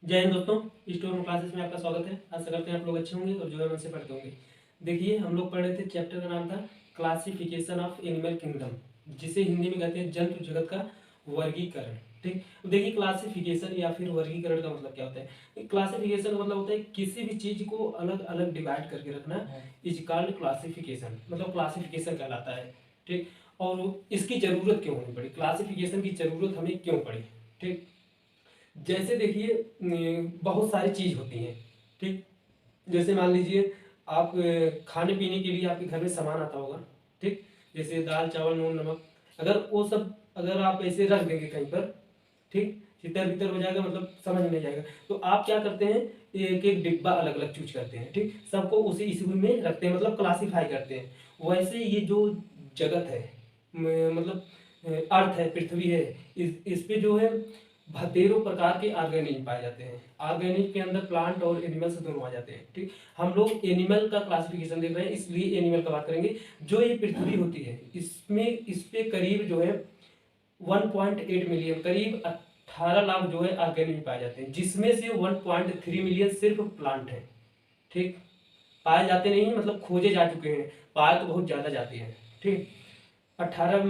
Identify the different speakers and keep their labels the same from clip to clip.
Speaker 1: जय हिंद दोस्तों, स्टोर में क्लासेस में आपका स्वागत है। आशा करते हैं आप लोग अच्छे होंगे और जो है मन से पढ़ते होंगे। देखिए, हम लोग पढ़ रहे थे, चैप्टर का नाम था क्लासिफिकेशन ऑफ एनिमल किंगडम, जिसे हिंदी में कहते हैं जंतु जगत का वर्गीकरण। ठीक, तो देखिए क्लासिफिकेशन या फिर वर्गीकरण का मतलब क्या होता है। क्लासिफिकेशन का मतलब होता है किसी भी चीज को अलग अलग डिवाइड करके रखना, इज कॉल्ड क्लासिफिकेशन, मतलब क्लासिफिकेशन कहलाता है। ठीक, और इसकी जरूरत क्यों होनी पड़ी, क्लासिफिकेशन की जरूरत हमें क्यों पड़ी। ठीक, जैसे देखिए बहुत सारी चीज होती हैं। ठीक, जैसे मान लीजिए आप खाने पीने के लिए आपके घर में सामान आता होगा। ठीक, जैसे दाल चावल नून नमक, अगर वो सब अगर आप ऐसे रख देंगे कहीं पर, ठीक, तितर बितर हो जाएगा, मतलब समझ में नहीं जाएगा। तो आप क्या करते हैं, एक एक डिब्बा अलग अलग चूज करते हैं। ठीक, सबको उसी इसी में रखते हैं, मतलब क्लासीफाई करते हैं। वैसे ये जो जगत है, मतलब अर्थ है, पृथ्वी है, इस पे जो है बतेरों प्रकार के ऑर्गेनिज्म पाए जाते हैं। ऑर्गेनिज्म के अंदर प्लांट और एनिमल्स दोनों आ जाते हैं। ठीक, हम लोग एनिमल का क्लासिफिकेशन देख रहे हैं, इसलिए एनिमल का बात करेंगे। जो ये पृथ्वी होती है, इसमें इस पे करीब जो है 1.8 मिलियन, करीब 18 लाख जो है ऑर्गेनिज्म पाए जाते हैं, जिसमें से 1.3 मिलियन सिर्फ प्लांट है। ठीक, पाए जाते नहीं, मतलब खोजे जा चुके हैं, पाए तो बहुत ज्यादा जाते हैं। ठीक, 18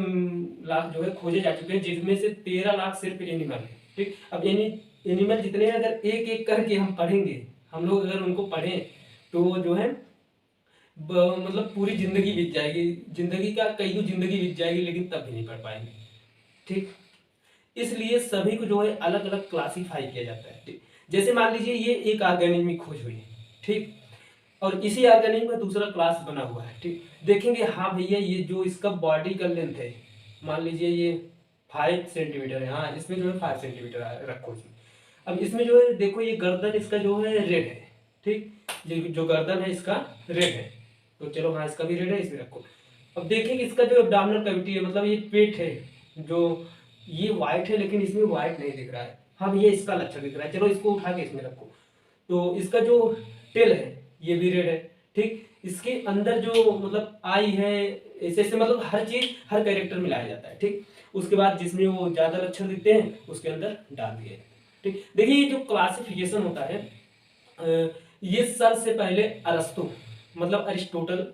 Speaker 1: लाख जो है खोजे जा चुके हैं, जिसमें से 13 लाख सिर्फ एनिमल है। ठीक, अब एनिमल जितने हैं, अगर एक एक करके हम पढ़ेंगे, हम लोग अगर उनको पढ़ें तो जो है मतलब पूरी जिंदगी बीत जाएगी, जिंदगी का कई जिंदगी बीत जाएगी, लेकिन तब भी नहीं पढ़ पाएंगे। ठीक, इसलिए सभी को जो है अलग अलग क्लासीफाई किया जाता है। ठीक, जैसे मान लीजिए ये एक ऑर्गेनिज्म की खोज हुई है। ठीक, और इसी ऑर्गेनिज्म का दूसरा क्लास बना हुआ है। ठीक, देखेंगे हाँ भैया ये जो इसका बॉडी का लेंथ है, मान लीजिए ये 5 सेंटीमीटर है। हाँ, इसमें जो है 5 सेंटीमीटर रखो इसमें। अब इसमें जो है देखो, ये गर्दन इसका जो है रेड है। ठीक, ये जो गर्दन है इसका रेड है, तो चलो हाँ इसका भी रेड है, इसमें रखो। अब देखिए इसका जो एब्डोमिनल कैविटी है, मतलब ये पेट है, जो ये व्हाइट है, लेकिन इसमें व्हाइट नहीं दिख रहा है। हाँ, ये इसका लक्षण दिख रहा है, चलो इसको उठा के इसमें रखो। तो इसका जो टेल है ये भी रेड है। ठीक, इसके अंदर जो मतलब आई है, ऐसे ऐसे मतलब हर चीज हर कैरेक्टर में लाया जाता है। ठीक, उसके बाद जिसमें वो ज्यादा लक्षण दिखते हैं उसके अंदर डाल दिए। ठीक, देखिए ये जो क्लासिफिकेशन होता है, ये सबसे पहले अरस्तु, मतलब अरिस्टोटल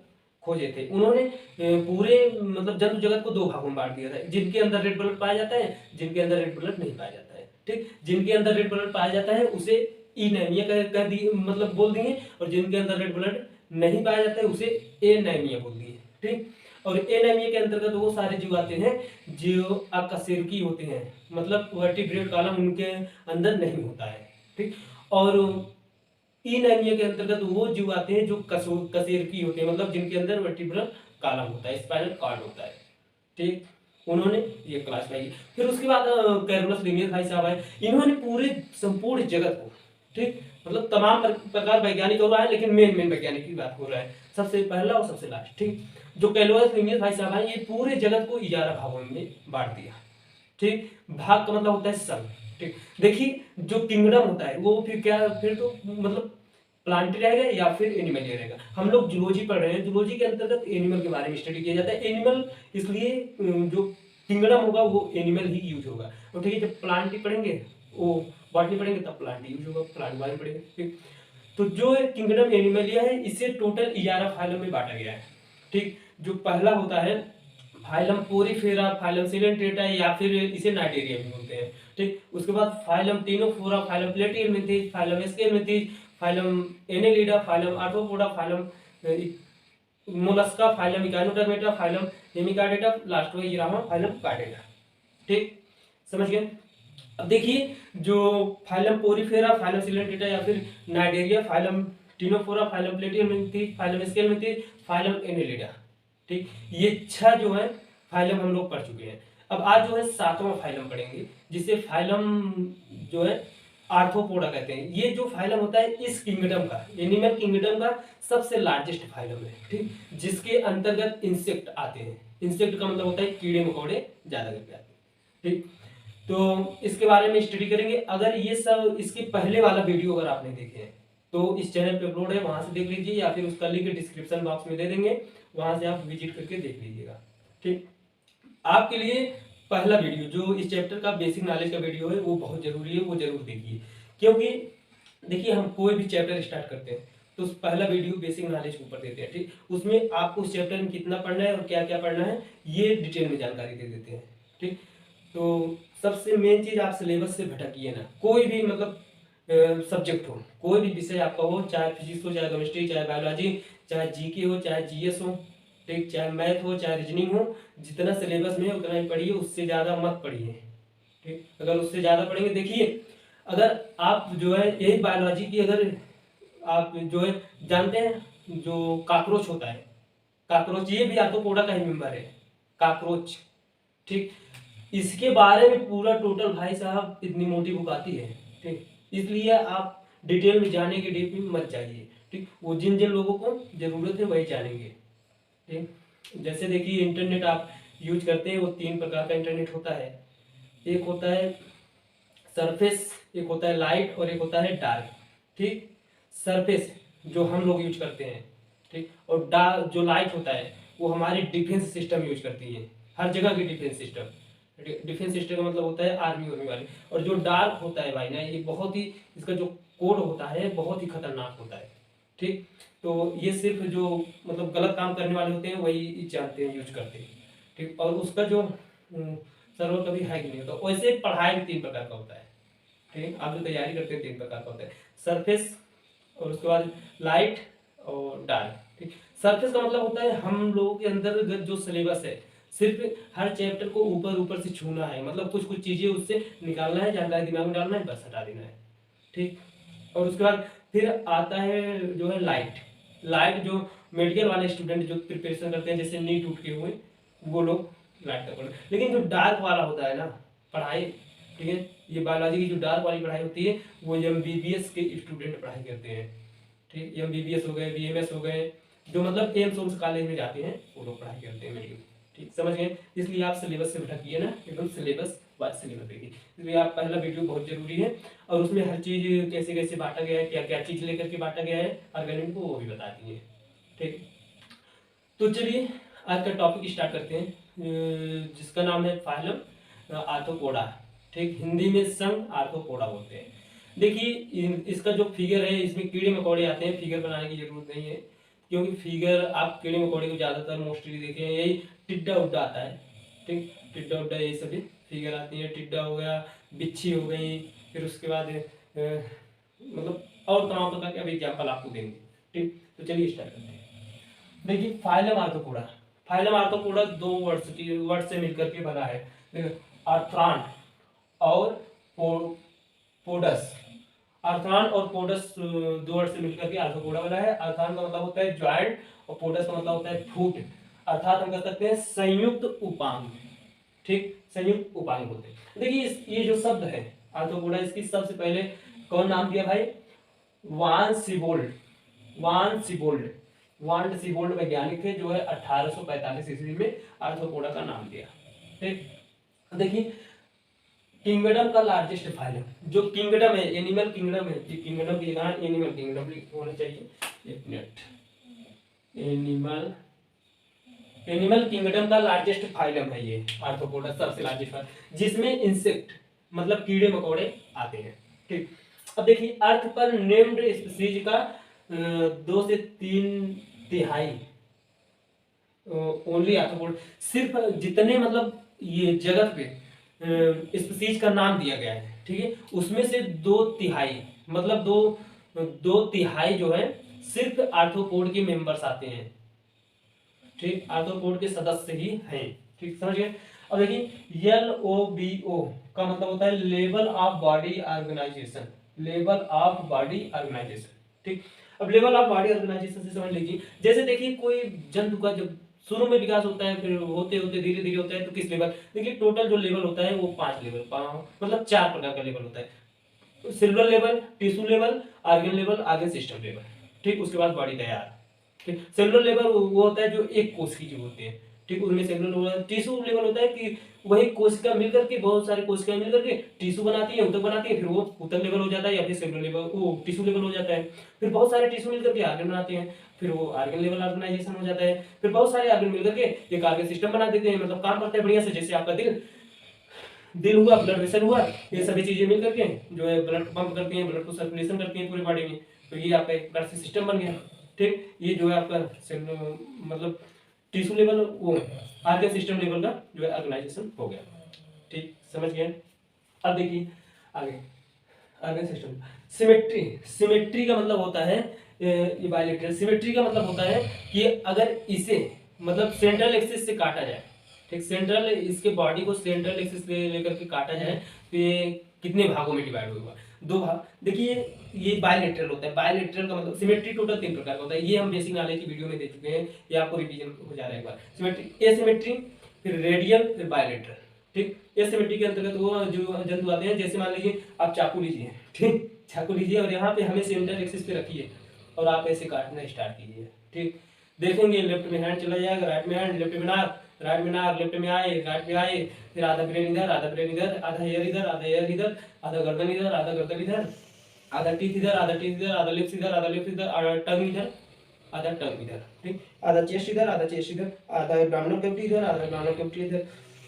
Speaker 1: खोजे थे। उन्होंने पूरे मतलब जंतु जगत को दो भागों में बांट दिया था, जिनके अंदर रेड ब्लड पाया जाता है, जिनके अंदर रेड ब्लड नहीं पाया जाता है। ठीक, जिनके अंदर रेड ब्लड पाया जाता है उसे इनेमिया कह दी, मतलब बोल दिए, और जिनके अंदर रेड ब्लड नहीं पाया जाता है उसे एनेमिया बोल दिए। ठीक, और एनेमिया के अंतर्गत वो सारे जीव आते हैं जो अकशेरुकी होते हैं, मतलब वर्टिब्रेट कॉलम उनके अंदर नहीं होता है। ठीक, और एनीमिया के अंतर्गत वो जीव आते हैं जो कशेरुकी होते हैं, मतलब जिनके अंदर वर्टिब्रल कॉलम होता है, स्पाइनल कॉर्ड होता है। ठीक, उन्होंने ये क्लास लगाई। फिर उसके बाद कैरोलस लिनियस भाई साहब आए, इन्होंने पूरे संपूर्ण जगत को, ठीक, मतलब तमाम प्रकार वैज्ञानिक हो रहा है, लेकिन मेन मेन वैज्ञानिक की बात हो रहा है, सबसे पहला और सबसे लास्ट। ठीक, जो कैरोलस लिनियस भाई साहब आए, ये पूरे जगत को 11 भागों में बांट दिया। ठीक, भाग का मतलब होता है सब। ठीक, देखिए जो किंगडम होता है वो फिर क्या, फिर तो मतलब प्लांट रहेगा या फिर एनिमल रहेगा। हम लोग जूलॉजी पढ़ रहे हैं, जूलॉजी के अंतर्गत एनिमल के बारे में स्टडी किया जाता है। एनिमल इसलिए जो किंगडम होगा वो एनिमल ही यूज होगा। तो ठीक है, जब प्लांट ही पढ़ेंगे, वो बॉटनी पढ़ेंगे तब प्लांट यूज होगा, प्लांट बारे में पढ़ेंगे। ठीक, तो जो किंगडम एनिमलिया है, इसे टोटल 11 फाइलम में बांटा गया है। ठीक, जो पहला होता है फाइलम पोरीफेरा, फाइलम सिलेंट्रेटा, या फिर इसे नाइडेरिया भी बोलते हैं। ठीक, उसके बाद phylum Ctenophora, phylum Platyhelminthes, phylum Aschelminthes, phylum Annelida, phylum Arthropoda, phylum Mollusca, phylum Echinodermata, phylum Hemichordata, last में ये रहा फाइलम कार्डेटा। ठीक, समझ गए। अब देखिए जो फाइलम पोरीफेरा, फाइलम सिलेंट्रेटा या फिर Cnidaria, phylum Ctenophora, phylum Platyhelminthes, phylum Aschelminthes, phylum Annelida. ठीक, ये 6 जो है फाइलम हम लोग पढ़ चुके हैं। अब आज जो है 7वां फाइलम पढ़ेंगे, जिसे फाइलम जो है आर्थ्रोपोडा कहते हैं। ये जो फाइलम होता है इस किंगडम का, एनिमल किंगडम का सबसे लार्जेस्ट फाइलम है। ठीक, जिसके अंतर्गत इंसेक्ट आते हैं। इंसेक्ट का मतलब होता है कीड़े मकोड़े ज्यादा करके आते हैं। ठीक, तो इसके बारे में स्टडी करेंगे। अगर ये सब इसके पहले वाला वीडियो अगर आपने देखे हैं तो इस चैनल पे अपलोड है, वहां से देख लीजिए, या फिर उसका लिंक डिस्क्रिप्शन बॉक्स में दे देंगे, वहां से आप विजिट करके देख लीजिएगा। ठीक, आपके लिए पहला वीडियो जो इस चैप्टर का बेसिक नॉलेज का वीडियो है वो बहुत जरूरी है, वो जरूर देखिए। क्योंकि देखिए हम कोई भी चैप्टर स्टार्ट करते हैं तो पहला वीडियो बेसिक नॉलेज के ऊपर देते हैं, ठीक, उसमें आपको उस चैप्टर में कितना पढ़ना है और क्या क्या पढ़ना है ये डिटेल में जानकारी दे देते हैं, ठीक। तो सबसे मेन चीज आप सिलेबस से भटकिए ना, कोई भी मतलब सब्जेक्ट हो, कोई भी विषय आपका हो, चाहे फिजिक्स हो, चाहे केमिस्ट्री, चाहे बायोलॉजी, चाहे जीके हो, चाहे जीएस हो, ठीक, चाहे मैथ हो, चाहे रीजनिंग हो, जितना सिलेबस में है उतना ही पढ़िए, उससे ज़्यादा मत पढ़िए, ठीक। अगर उससे ज़्यादा पढ़ेंगे, देखिए अगर आप जो है यही बायोलॉजी की, अगर आप जो है जानते हैं जो काकरोच होता है, काकरोच ये भी आर्थ्रोपोडा का ही मेंबर है, काकरोच, ठीक, इसके बारे में पूरा टोटल भाई साहब इतनी मोटी बुक आती है, ठीक। इसलिए आप डिटेल में जाने के डीप में मत जाइए, ठीक। वो जिन जिन लोगों को जरूरत है वही जानेंगे, ठीक। जैसे देखिए इंटरनेट आप यूज करते हैं, वो 3 प्रकार का इंटरनेट होता है, एक होता है सरफेस, एक होता है लाइट और एक होता है डार्क, ठीक। सरफेस जो हम लोग यूज करते हैं, ठीक, और डार्क जो लाइट होता है वो हमारी डिफेंस सिस्टम यूज करती है, हर जगह की डिफेंस सिस्टम। डिफेंस सिस्टम का मतलब होता है आर्मी होने वाले। और जो डार्क होता है भाई ना, ये बहुत ही, इसका जो कोड होता है बहुत ही खतरनाक होता है, ठीक। तो ये सिर्फ जो मतलब गलत काम करने वाले होते हैं वही जानते हैं, यूज करते हैं, ठीक। और उसका जो सर्वर कभी हैक नहीं होता। वैसे पढ़ाई भी 3 प्रकार का होता है, ठीक। आप जो तैयारी करते हैं 3 प्रकार का होता है, सरफेस और उसके बाद लाइट और डार्क, ठीक। सरफेस का मतलब होता है हम लोगों के अंदर जो सिलेबस है, सिर्फ हर चैप्टर को ऊपर ऊपर से छूना है, मतलब कुछ कुछ चीजें उससे निकालना है, जानकारी दिमाग में डालना है, बस हटा देना है, ठीक। और उसके बाद फिर आता है जो है लाइट। लाइट जो मेडिकल वाले स्टूडेंट जो प्रिपरेशन करते हैं, जैसे नीट उठ के हुए, वो लोग लाइट का पढ़ते हैं। लेकिन जो डार्क वाला होता है ना पढ़ाई, ठीक है, ये बायोलॉजी की जो डार्क वाली पढ़ाई होती है वो एमबीबीएस के स्टूडेंट पढ़ाई करते हैं, ठीक। एमबीबीएस हो गए, बीएमएस हो गए, जो मतलब एम्स कॉलेज में जाते हैं वो लोग पढ़ाई करते हैं मेडिकल, ठीक, समझ गए। इसलिए आप सिलेबस से भटकिए ना, एकदम सिलेबस वाइज सिलेबस देखिए। इसलिए आप पहला वीडियो बहुत जरूरी है, और उसमें हर चीज कैसे कैसे बांटा गया है, क्या क्या चीज लेकर के बांटा गया है ऑर्गेनिक को, वो भी बता दिए, ठीक। तो चलिए आज का टॉपिक स्टार्ट करते हैं, जिसका नाम है फाइलम आर्थ्रोपोडा, ठीक। हिंदी में संघ आर्थ्रोपोडा बोलते हैं। देखिए इसका जो फिगर है, इसमें कीड़े मकोड़े आते हैं, फिगर बनाने की जरूरत नहीं है, क्योंकि फिगर आप कीड़े मकोड़े को ज्यादातर मोस्टली देखे हैं, यही टिड्डा उड्डा आता है, ठीक। टिड्डा उड्डा ये सभी फिगर आती है, टिड्डा हो गया, बिच्छी हो गई, फिर उसके बाद मतलब और तमाम प्रकार के अभी एग्जाम्पल आपको देंगे, ठीक। तो चलिए स्टार्ट करते हैं। देखिए phylum Arthropoda, phylum arthropoda 2 word से मिलकर के बना है, आर्थ्रान और पोडस। आर्थ्रान और पोडस 2 वर्ड से मिलकर के आर्थ्रोपोडा बना है। आर्थ्रान का मतलब होता है जॉइंट और पोडस का मतलब होता है फुट, अर्थात हम कह सकते हैं संयुक्त उपांग, ठीक, संयुक्त उपांग बोलते हैं। देखिए ये जो शब्द है आर्थ्रोपोडा, इसकी सबसे पहले कौन नाम दिया भाई? वान सीबोल्ड। वान सीबोल्ड, वान सीबोल्ड वैज्ञानिक थे, जो है 1845 ईस्वी में आर्थ्रोपोडा का नाम दिया, ठीक। देखिए किंगडम का लार्जेस्ट फाइलम, जो किंगडम है, एनिमल किंगडम है, ये किंगडम की जगह एनिमल किंगडम होना चाहिए, एक मिनट, एनिमल किंगडम का लार्जेस्ट फाइलम है ये आर्थ्रोपोडा, सबसे लार्जेस्ट फाइलम, जिसमें इंसेक्ट मतलब कीड़े मकोड़े आते हैं, ठीक। अब देखिए अर्थ पर नेम्ड स्पीसीज का 2 से 3 तिहाई ओनली आर्थ्रोपोड, सिर्फ जितने मतलब ये जगत पे स्पीसीज का नाम दिया गया है, ठीक है, उसमें से 2 तिहाई मतलब 2 तिहाई जो है सिर्फ आर्थ्रोपोड के मेंबर्स आते हैं, ठीक, आर्थ्रोपोड के सदस्य ही हैं, ठीक, समझ गए। अब देखिए LOBO का मतलब होता है level of body organisation, level of body organisation, ठीक। अब लेवल ऑफ बॉडी ऑर्गेनाइजेशन से समझ लीजिए, जैसे देखिए कोई जंतु का जब शुरू में विकास होता है, फिर होते होते धीरे धीरे होता है, तो किस लेवल, देखिए टोटल जो लेवल होता है वो 5 लेवल, मतलब 4 प्रकार का लेवल होता है, cellular level, tissue level, organ level, आगे सिस्टम लेवल, ठीक। उसके बाद बॉडी तैयार, ठीक। सेलुलर लेवल वो होता है जो एक कोश की जो होते हैं, ठीक, उनमें सेलुलर लेवल। टिश्यू लेवल होता है कि वही कोशिका मिलकर के, बहुत सारी कोशिकाएं मिलकर के टिश्यू बनाती है, ऊतक बनाती है, फिर वो ऊतक लेवल हो जाता है, या फिर सेलुलर लेवल वो टिश्यू लेवल हो जाता है, फिर बहुत सारे टिश्यू मिलकर के ऑर्गन बनाते हैं, फिर वो ऑर्गन लेवल ऑर्गेनाइजेशन हो जाता है, फिर बहुत सारे ऑर्गन मिलकर के एक ऑर्गन सिस्टम बना देते हैं, मतलब काम करते हैं बढ़िया से, जैसे आपका दिल, दिल हुआ, ब्लड वेसल हुआ, ये सभी चीजें मिल करके जो है ब्लड पंप करती हैं, ब्लड को सर्कुलेशन करती हैं पूरी बॉडी में। तो ये आपका एक प्रकार से सिस्टम बन गया। ठीक, ये जो है आपका मतलब टिश्यू लेवल वो आर्गन सिस्टम लेवल का जो है ऑर्गेनाइजेशन हो गया। ठीक, समझ गए। अब देखिए आगे आर्गन सिस्टम। सिमेट्री, सिमेट्री का मतलब होता है ये बायलैटरल। सिमेट्री का मतलब होता है कि अगर इसे मतलब सेंट्रल एक्सिस से काटा जाए, ठीक, सेंट्रल इसके बॉडी को सेंट्रल एक्सिस से लेकर के काटा जाए तो ये कितने भागों में डिवाइड होगा? दो भाग। देखिए ये बायलैटरल होता है। बायलैटरल का मतलब सिमेट्री टोटल 3 प्रकार का होता है। ये हम बेसिक नॉलेज की वीडियो में दे चुके हैं, ये आपको रिवीजन हो जा रहा है एक बार। सिमेट्री, एसिमेट्री, फिर रेडियल, फिर बायलैटरल। ठीक, एसिमेट्री के अंतर्गत वो जो जंतु आते हैं, जैसे मान लीजिए आप चाकू लीजिए, ठीक, चाकू लीजिए और यहाँ पे हमें सेंटर एक्सिस पे रखिए और आप ऐसे काटना स्टार्ट कीजिए। ठीक, देखेंगे लेफ्ट में हैंड चला जाएगा, राइट में हैंड, लेफ्ट में नाक, राइट में नाक, लेफ्ट में आए, राइट में आए, फिर आधा ब्रेन इधर, आधा ब्रेन इधर, आधा हेयर इधर, आधा हेयर इधर, आधा गर्दन इधर, आधा गर्दन इधर, आधा टीथ इधर, आधा टीथ इधर, आधा लिप्स इधर, आधा लिप्स इधर, आधा टंग इधर, आधा टंग इधर। ठीक, आधा चेस्ट इधर, आधा चेस्ट इधर, आधा एब्डोमिनल कैविटी इधर, आधा एब्डोमिनल कैविटी इधर,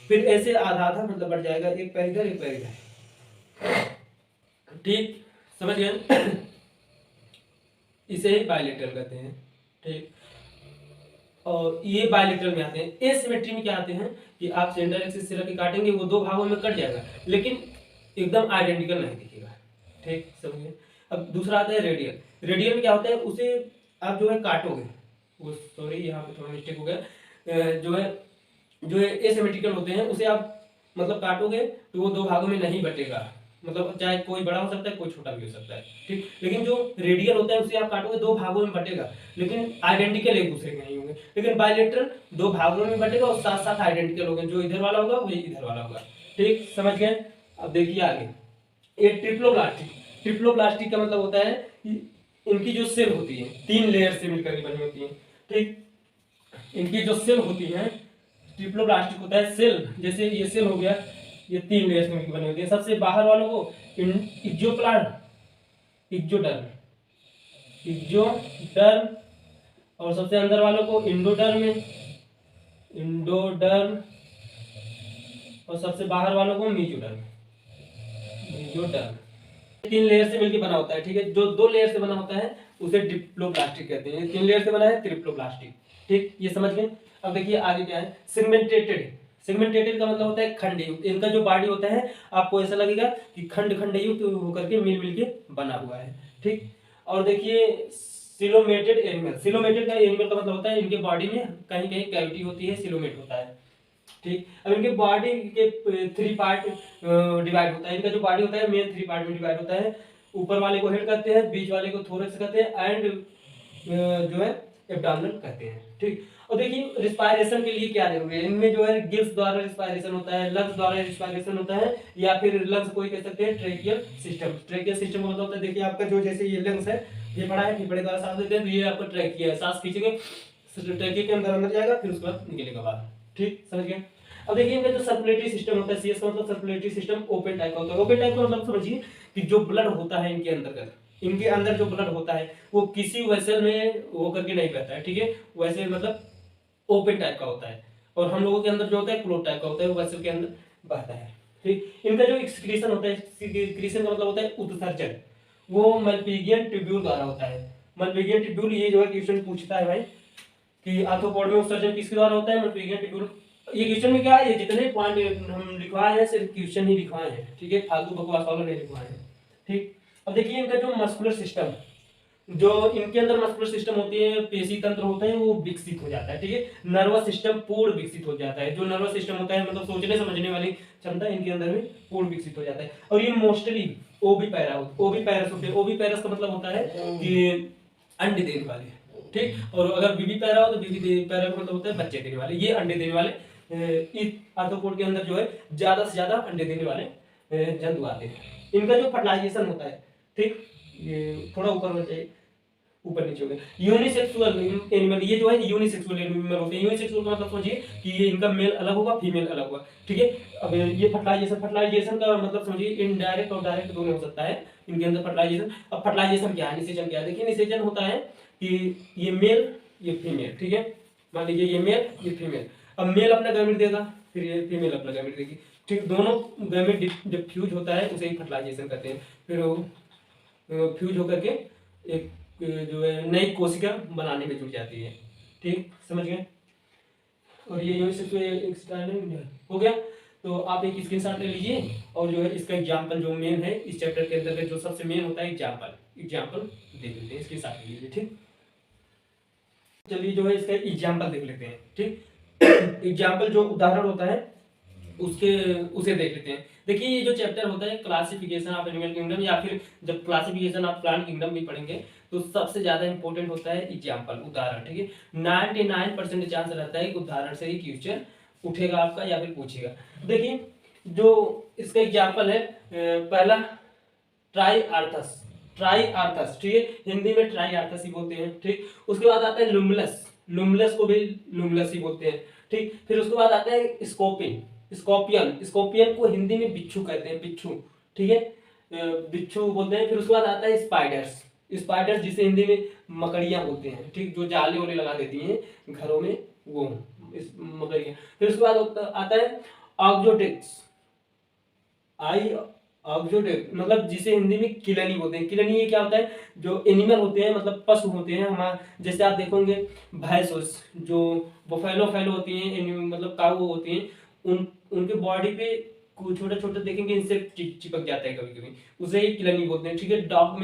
Speaker 1: फिर ऐसे आधा आधा मतलब बढ़ जाएगा, एक पैर इधर, एक पैर इधर। ठीक, समझ गए। इसे ही बायलैटरल कहते हैं। ठीक, और ये बायलैटरल में आते हैं। एसिमेट्री में क्या आते हैं कि आप सेंट्रल एक्सिस से रख काटेंगे, वो दो भागों में कट जाएगा लेकिन एकदम आइडेंटिकल नहीं दिखेगा। ठीक, समझिए। अब दूसरा आता है रेडियल। रेडियल में क्या होता है, उसे आप जो है काटोगे, वो सॉरी यहाँ पे थोड़ा मिस्टेक हो गया, जो है एसिमेट्रिकल होते हैं उसे आप मतलब काटोगे तो वो दो भागों में नहीं बटेगा, मतलब चाहे कोई बड़ा हो सकता है, कोई छोटा भी हो सकता है। ठीक, लेकिन जो रेडियल होता है उसे आप काटोगे दो भागों में बटेगा लेकिन आइडेंटिकल एक दूसरे के नहीं होंगे। लेकिन बायलैटरल दो भागों में बटेगा और साथ साथ आइडेंटिकल होंगे, जो इधर वाला होगा वही इधर वाला होगा। ठीक, समझ गए। अब देखिए आगे, ये ट्रिप्लोब्लास्टिक। ट्रिप्लोब्लास्टिक का मतलब होता है कि इनकी जो सेल होती है 3 लेयर से मिलकर बनी होती है। ठीक, इनकी जो सेल होती है ट्रिप्लोब्लास्टिक होता है। सेल, जैसे ये सेल हो गया, ये 3 लेयर्स में बनी होती है। सबसे बाहर वालों को इक्जोडर्म, इक्जोडर्म, और सबसे अंदर वालों को इंडोडर्म, और सबसे बाहर वालों को मीजोडर्म। 3 लेयर से मिलकर बना होता है। ठीक है, जो 2 लेयर से बना होता है उसे ट्रिप्लोब्लास्टिक कहते हैं। 3 लेयर से बना है ट्रिप्लोब्लास्टिक। ठीक, ये समझ गए। अब देखिए आगे क्या है, सेगमेंटेटेड। सेगमेंटेटेड का मतलब होता है खंड युक्त। इनका जो बॉडी होता है आपको ऐसा लगेगा कि खंड खंड युक्त होकर के मिल मिल के बना हुआ है। ठीक, और देखिए सिलोमेटेड एनिमल। सिलोमेटेड का एनिमल का मतलब होता है इनके बॉडी में कहीं कहीं कैविटी होती है, सिलोमेट होता है। ठीक, अब इनके बॉडी के 3 पार्ट डिवाइड होता है। इनका जो बॉडी होता है मेन 3 पार्ट में डिवाइड होता है। ऊपर वाले को हेड कहते हैं, बीच वाले को थोरैक्स कहते हैं, एंड जो है एब्डोमिनल कहते हैं। ठीक, और देखिए रिस्पायरेशन के लिए क्या जरूरी है, इनमें जो है गिल्स द्वारा रिस्पायरेशन होता है, लंग्स द्वारा रिस्पायरेशन होता है, या फिर लंग्स कोई कह सकते हैं ट्रेकियल सिस्टम। ट्रेकियल सिस्टम का मतलब होता है, देखिए आपका जो जैसे ये लंग्स है, फेफड़ा है, फेफड़े द्वारा सांस लेते हैं, तो ये आपका ट्रेकिया है, सांस खींचेंगे ट्रेकिया के अंदर जाएगा, फिर उसके बाद निकलेगा बाहर। ठीक, समझ गए। अब देखिए इनका जो सर्कुलेटरी सिस्टम होता है, सीएस का मतलब सर्कुलेटरी सिस्टम ओपन टाइप का होता है। ओपन टाइप का मतलब समझिए कि जो ब्लड होता है इनके अंदर जो ब्लड होता है वो किसी वेसल में वो करके नहीं बहता है। ठीक है, वैसे मतलब ओपन टाइप का होता है, और हम लोगों के अंदर जो होता है क्लोज टाइप का होता है, वो वेसल के अंदर बहता है। ठीक, इनका जो एक्सक्रीशन होता है, एक्सक्रीशन का मतलब होता है उत्सर्जन, वो मल्पीजियन ट्यूब्यूल द्वारा होता है। मल्पीजियन ट्यूब्यूल, ये जो है क्वेश्चन पूछता है भाई कि आर्थ्रोपोड में उत्सर्जन किसके द्वारा होता है, मल्पीजियन ट्यूब्यूल। ये क्वेश्चन में क्या है, ये जितने पॉइंट हम लिखवाए हैं सिर्फ क्वेश्चन ही लिखवाए हैं। ठीक है, फालतू बकवास वाला नहीं लिखवाए हैं। ठीक, अब देखिए इनका जो मस्कुलर सिस्टम, जो इनके अंदर मस्कुलर सिस्टम होती है, पेशी तंत्र होते हैं, वो विकसित हो जाता है। ठीक है, नर्वस सिस्टम पूर्ण विकसित हो जाता है। जो नर्वस सिस्टम होता है मतलब सोचने समझने वाली क्षमता इनके अंदर में पूर्ण विकसित हो जाता है। और ये मोस्टली ओविपेरस होते हैं। ओविपेरस का मतलब होता है कि अंडे देने वाले। ठीक, और अगर विविपेरा हो तो विविपेरा का मतलब होता है बच्चे देने वाले। ये अंडे देने वाले इस आर्थ्रोपोड के अंदर जो है ज्यादा से ज्यादा अंडे देने वाले जंतु आते हैं। इनका जो फर्टिलाइजेशन होता है, ठीक, ये थोड़ा ऊपर होना चाहिए, ऊपर नीचे हो गया। यूनिसेक्सुअल एनिमल, ये जो है यूनिसेक्सुअल एनिमल होते हैं। यूनिसेक्सुअल का मतलब समझिए कि ये इनका मेल अलग होगा, फीमेल अलग होगा। ठीक है, अब ये फर्टिलाइजेशन का मतलब समझिए इनडायरेक्ट और डायरेक्ट दोनों हो सकता है इनके अंदर फर्टिलाइजेशन। अब फर्टिलाइजेशन क्या है, निषेचन क्या है, देखिए निषेचन होता है कि ये मेल ये फीमेल। ठीक है, मान लीजिए ये मेल ये फीमेल, अब मेल अपना गैमेट देगा, फिर ये फीमेल अपना गैमेट देगी, ठीक, दोनों में जब फ्यूज होता है उसे ही फर्टिलाइजेशन कहते हैं। फिर वो फ्यूज होकर के एक जो है नई कोशिका बनाने में जुट जाती है। ठीक, समझ गए। और ये जो है हो गया। तो आप एक स्क्रीनशॉट ले लीजिए और जो है इसका एग्जाम्पल जो मेन है इस चैप्टर के अंदर जो सबसे मेन होता है एग्जाम्पल देख लेते हैं, इसके साथ लीजिए। ठीक, चलिए जो है इसका एग्जाम्पल देख लेते हैं। ठीक, एग्जाम्पल जो उदाहरण होता है उसे देख लेते हैं। देखिए ये जो चैप्टर होता है क्लासिफिकेशन ऑफ एनिमल किंगडम, या फिर जब क्लासिफिकेशन ऑफ प्लांट किंगडम भी पढ़ेंगे तो सबसे ज्यादा इंपॉर्टेंट होता है एग्जाम्पल, उदाहरण। ठीक है, 99% चांस रहता है उदाहरण से ही क्वेश्चन उठेगा आपका या फिर पूछेगा। देखिए जो इसका एग्जाम्पल है, पहला ट्राई आर्थस। ठीक है, हिंदी में ट्राई आर्थस ही बोलते हैं। ठीक, उसके बाद आता है लुमलस को भी लुमलस ही बोलते हैं। ठीक, फिर उसके बाद आता है स्कॉर्पियन को हिंदी में बिच्छू कहते हैं, बिच्छू। ठीक है, बिच्छू बोलते हैं। फिर उसके बाद आता है स्पाइडर्स जिसे हिंदी में मकड़ियां बोलते हैं। ठीक, जो जाले वाले लगा देती हैं घरों में, वो मकड़ियां। फिर उसके बाद आता है ऑक्सोटेक्स, मतलब जिसे हिंदी में किलनी बोलते हैं। किलनी ये क्या होता है, जो एनिमल होते हैं मतलब पशु होते हैं हमारे, जैसे आप देखोगे भैंस जो बफेलो होती हैं, मतलब काऊ होती हैं, उनके बॉडी पे छोटे छोटे देखेंगे इंसेक्ट चिपक जाता है कभी कभी, उसे ही किलनी बोलते हैं। ठीक है, डॉग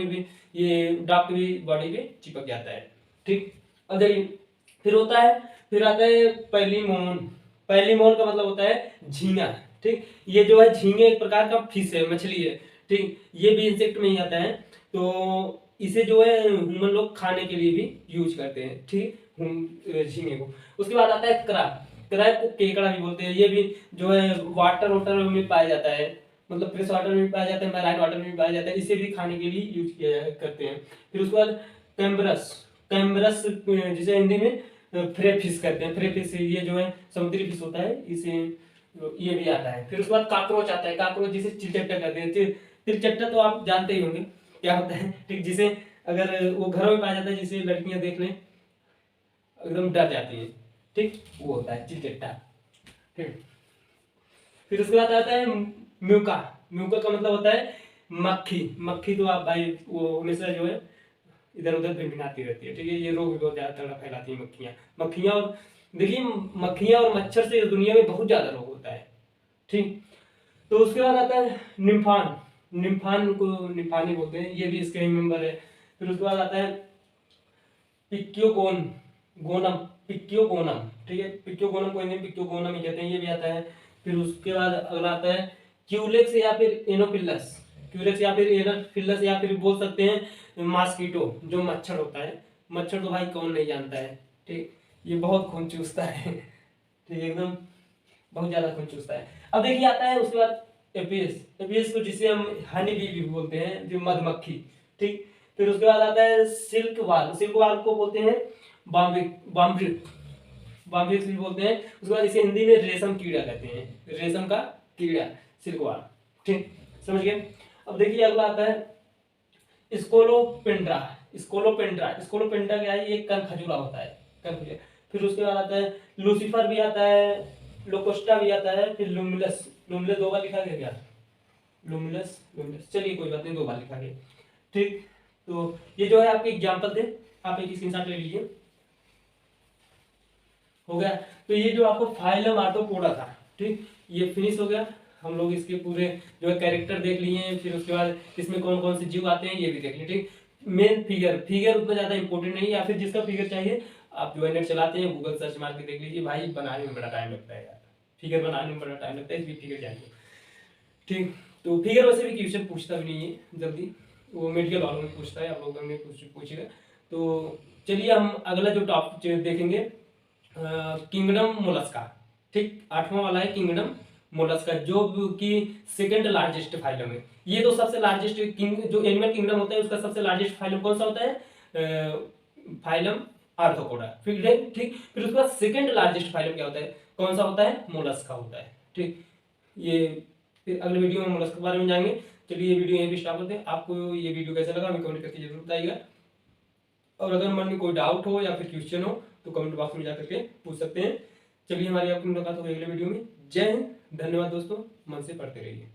Speaker 1: की भी बॉडी पे चिपक जाता है। ठीक, अब देखिए फिर आता है पैलीमोन का मतलब होता है झींगा। ठीक, ये जो है झींगे एक प्रकार का फिश है, मछली है। ठीक, ये भी इंसेक्ट में ही आता है। तो इसे जो है ह्यूमन लोग खाने के लिए भी यूज करते हैं। ठीक, झींगे को। उसके बाद आता है क्रैब को केकड़ा भी बोलते हैं। ये भी जो है वाटर में पाया जाता है, मतलब फ्रेश वाटर में भी पाया जाता है, मैराइन वाटर में भी पाया जाता है। इसे भी खाने के लिए यूज किया करते हैं। फिर उसके बाद कैम्बरस जिसे हिंदी में फ्रे फिश कहते हैं। फ्रे फिश ये जो है समुद्री फिश होता है, इसे ये भी आता है। फिर उसके बाद काकरोच आता है, काकरोच जिसे चिलचट्टा कहते हैं। चिलचट्टा तो आप जानते ही होंगे क्या होता है। ठीक, जिसे अगर वो घरों में पाया जाता है, जिसे लड़कियां देख लें एकदम डर जाती है। ठीक, वो होता है चिलचट्टा। ठीक, फिर उसके बाद आता है म्यूका का मतलब होता है मक्खी तो आप भाई वो हमेशा जो है इधर उधर भिनभिनाती रहती है। ठीक है, ये रोग बहुत ज्यादा तगड़ा फैलाती है मक्खियां। और देखिए मक्खियां और मच्छर से दुनिया में बहुत ज्यादा रोग होता है। ठीक, तो उसके बाद आता है निम्फान को निम्फानी बोलते हैं, ये भी इसके मेंबर है। फिर उसके बाद आता है पिक्योगोनम। ठीक है, पिक्योगोनम को पिक्योगोनम ही कहते हैं, ये भी आता है। फिर उसके बाद अगला आता है क्यूलेक्स या फिर एनोफिलस। या फिर बोल सकते हैं मॉस्किटो, जो मच्छर होता है। मच्छर तो भाई कौन नहीं जानता है। ठीक, ये बहुत खून चूसता है। ठीक, एकदम बहुत ज्यादा खून चूसता है। अब देखिए आता है उसके बाद एपीएस को जिसे हम हनी बी भी बोलते हैं, जो मधुमक्खी। ठीक, फिर उसके बाद आता है सिल्क वाल को बोलते हैं बाम्ब्रिक्स भी बोलते हैं। उसके बाद इसे हिंदी में रेशम कीड़ा कहते हैं, रेशम का कीड़ा सिल्क वाल। ठीक, समझ गए। अब देखिए अगला आता है स्कोलोपेंड्रा क्या है, ये कनखजूरा होता है। फिर उसके बाद आता है लूसीफर भी आता है, लोकोस्टा भी आता है। फिर लुमिनस 2 बार लिखा गया क्या, लुमिनस, चलिए कोई बात नहीं, 2 बार लिखा गया। ठीक, तो ये जो है आपके एग्जाम्पल थे, आप एक स्क्रीनशॉट ले लीजिए। हो गया। तो ये जो आपको फाइलम आर्थ्रोपोडा था, ठीक, ये फिनिश हो गया। हम लोग इसके पूरे जो है कैरेक्टर देख लिए हैं। फिर उसके बाद इसमें कौन कौन से जीव आते हैं ये भी देख लिए। ठीक, मेन फिगर उतना ज्यादा इंपॉर्टेंट नहीं है, या फिर जिसका फिगर चाहिए आप जो है नेट चलाते हैं, गूगल सर्च मार के देख लीजिए। भाई बनाने में बड़ा टाइम लगता है यार, फिगर बनाने में बड़ा टाइम लगता है, इसलिए फिगर चाहिए। ठीक, तो फिगर वैसे भी क्वेश्चन पूछता भी नहीं है जल्दी, वो मेडिकल वालों में पूछता है, आप लोगों ने पूछेगा। तो चलिए हम अगला जो टॉपिक देखेंगे किंगडम मोलस्का। ठीक, 8वां वाला है किंगडम मोलस्का, जो कि सेकंड लार्जेस्ट फाइलम है। ये तो सबसे लार्जेस्ट जो एनिमल किंगडम होता है उसका सबसे लार्जेस्ट फाइलम कौन सा होता है, फाइलम आर्थ्रोपोडा। ठीक, फिर उसके बाद सेकंड लार्जेस्ट फाइलम क्या होता है, कौन सा होता है, मोलस्का होता है। ठीक, ये फिर अगले वीडियो में मोलस्का के बारे में जाएंगे। चलिए ये वीडियो यहीं पे स्टॉप करते हैं। आपको ये वीडियो कैसा लगा हमें कमेंट करके जरूर बताइएगा, और अगर मन में कोई डाउट हो या फिर क्वेश्चन हो तो कमेंट बॉक्स में जाकर के पूछ सकते हैं। चलिए हमारी आपकी मुलाकात होगी अगले वीडियो में। जय हिंद, धन्यवाद दोस्तों, मन से पढ़ते रहिए।